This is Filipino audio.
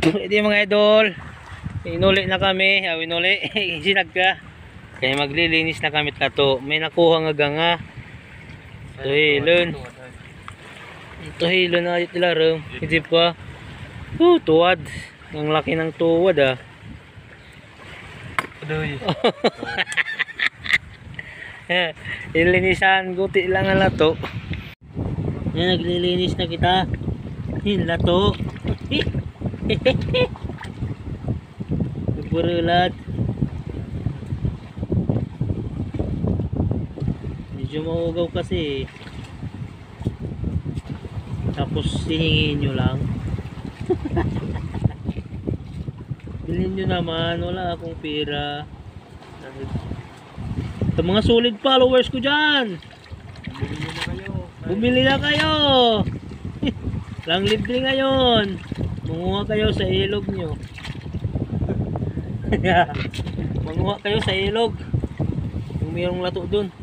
Ito mga idol. Inuli na kami. Inuli. Sinag ka. Kaya maglilinis na kami tato. May nakuha nga ganga. Ito hilon. Ito hilon na ulit nila rin. Isip pa. Tuwad. Ang laki ng tuwad ah. Adoy. Ilinisan. Guti lang ang lato. Yan, naglilinis na kita. Yung lato. Burulat. Medyo maugaw kasi. Tapos hihingin nyo lang. Bilhin nyo naman. Wala akong pera. Ito mga solid followers ko dyan. Bumili na kayo. Lang libre ngayon. Manguha kayo sa ilog nyo. Manguha kayo sa ilog. Kung mayroong lato dun.